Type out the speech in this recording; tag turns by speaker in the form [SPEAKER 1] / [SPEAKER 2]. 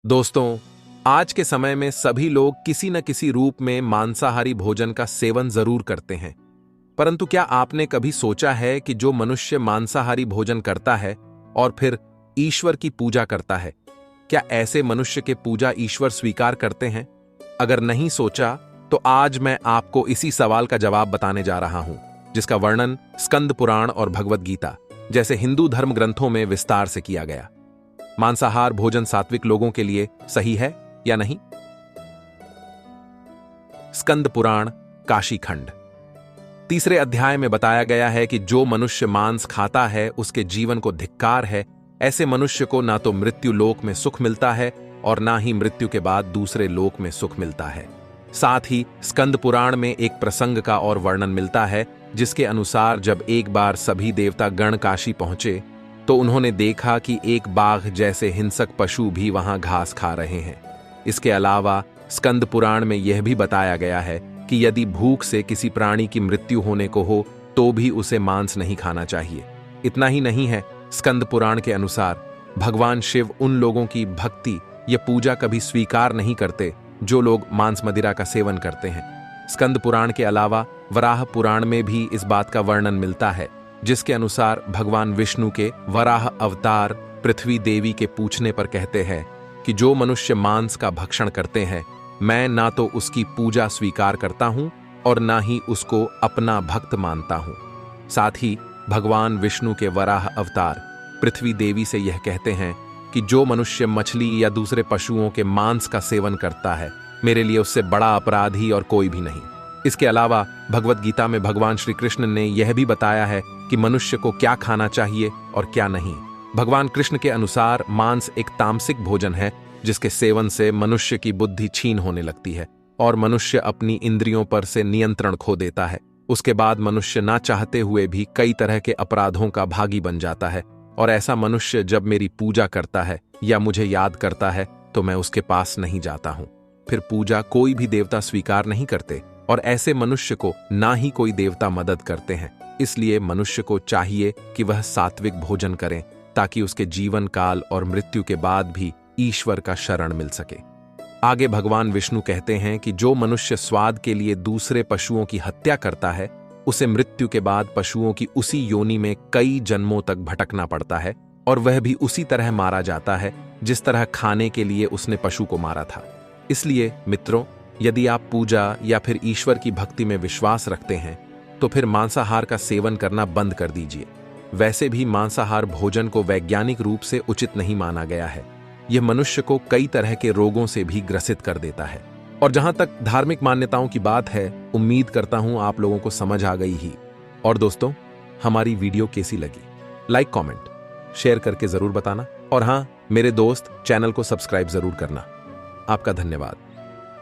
[SPEAKER 1] दोस्तों, आज के समय में सभी लोग किसी न किसी रूप में मांसाहारी भोजन का सेवन जरूर करते हैं। परंतु क्या आपने कभी सोचा है कि जो मनुष्य मांसाहारी भोजन करता है और फिर ईश्वर की पूजा करता है, क्या ऐसे मनुष्य के पूजा ईश्वर स्वीकार करते हैं? अगर नहीं सोचा तो आज मैं आपको इसी सवाल का जवाब बताने जा रहा हूं, जिसका वर्णन स्कंद पुराण और भगवद गीता जैसे हिंदू धर्म ग्रंथों में विस्तार से किया गया। मांसाहार भोजन सात्विक लोगों के लिए सही है या नहीं? स्कंद पुराण काशी खंड तीसरे अध्याय में बताया गया है कि जो मनुष्य मांस खाता है उसके जीवन को धिक्कार है। ऐसे मनुष्य को ना तो मृत्यु लोक में सुख मिलता है और ना ही मृत्यु के बाद दूसरे लोक में सुख मिलता है। साथ ही स्कंद पुराण में एक प्रसंग का और वर्णन मिलता है, जिसके अनुसार जब एक बार सभी देवता गण काशी पहुंचे तो उन्होंने देखा कि एक बाघ जैसे हिंसक पशु भी वहां घास खा रहे हैं। इसके अलावा स्कंद पुराण में यह भी बताया गया है कि यदि भूख से किसी प्राणी की मृत्यु होने को हो तो भी उसे मांस नहीं खाना चाहिए। इतना ही नहीं है, स्कंद पुराण के अनुसार भगवान शिव उन लोगों की भक्ति या पूजा कभी स्वीकार नहीं करते जो लोग मांस मदिरा का सेवन करते हैं। स्कंद पुराण के अलावा वराह पुराण में भी इस बात का वर्णन मिलता है, जिसके अनुसार भगवान विष्णु के वराह अवतार पृथ्वी देवी के पूछने पर कहते हैं कि जो मनुष्य मांस का भक्षण करते हैं, मैं ना तो उसकी पूजा स्वीकार करता हूं और ना ही उसको अपना भक्त मानता हूं। साथ ही भगवान विष्णु के वराह अवतार पृथ्वी देवी से यह कहते हैं कि जो मनुष्य मछली या दूसरे पशुओं के मांस का सेवन करता है, मेरे लिए उससे बड़ा अपराधी और कोई भी नहीं। इसके अलावा भगवद गीता में भगवान श्री कृष्ण ने यह भी बताया है कि मनुष्य को क्या खाना चाहिए और क्या नहीं। भगवान कृष्ण के अनुसार मांस एक तामसिक भोजन है, जिसके सेवन से मनुष्य की बुद्धि छीन होने लगती है और मनुष्य अपनी इंद्रियों पर से नियंत्रण खो देता है। उसके बाद मनुष्य ना चाहते हुए भी कई तरह के अपराधों का भागी बन जाता है। और ऐसा मनुष्य जब मेरी पूजा करता है या मुझे याद करता है तो मैं उसके पास नहीं जाता हूं। फिर पूजा कोई भी देवता स्वीकार नहीं करते और ऐसे मनुष्य को ना ही कोई देवता मदद करते हैं। इसलिए मनुष्य को चाहिए कि वह सात्विक भोजन करें ताकि उसके जीवन काल और मृत्यु के बाद भी ईश्वर का शरण मिल सके। आगे भगवान विष्णु कहते हैं कि जो मनुष्य स्वाद के लिए दूसरे पशुओं की हत्या करता है, उसे मृत्यु के बाद पशुओं की उसी योनि में कई जन्मों तक भटकना पड़ता है और वह भी उसी तरह मारा जाता है जिस तरह खाने के लिए उसने पशु को मारा था। इसलिए मित्रों, यदि आप पूजा या फिर ईश्वर की भक्ति में विश्वास रखते हैं तो फिर मांसाहार का सेवन करना बंद कर दीजिए। वैसे भी मांसाहार भोजन को वैज्ञानिक रूप से उचित नहीं माना गया है। यह मनुष्य को कई तरह के रोगों से भी ग्रसित कर देता है। और जहां तक धार्मिक मान्यताओं की बात है, उम्मीद करता हूं आप लोगों को समझ आ गई ही। और दोस्तों, हमारी वीडियो कैसी लगी? लाइक, कमेंट, शेयर करके जरूर बताना। और हां, मेरे दोस्त, चैनल को सब्सक्राइब जरूर करना। आपका धन्यवाद।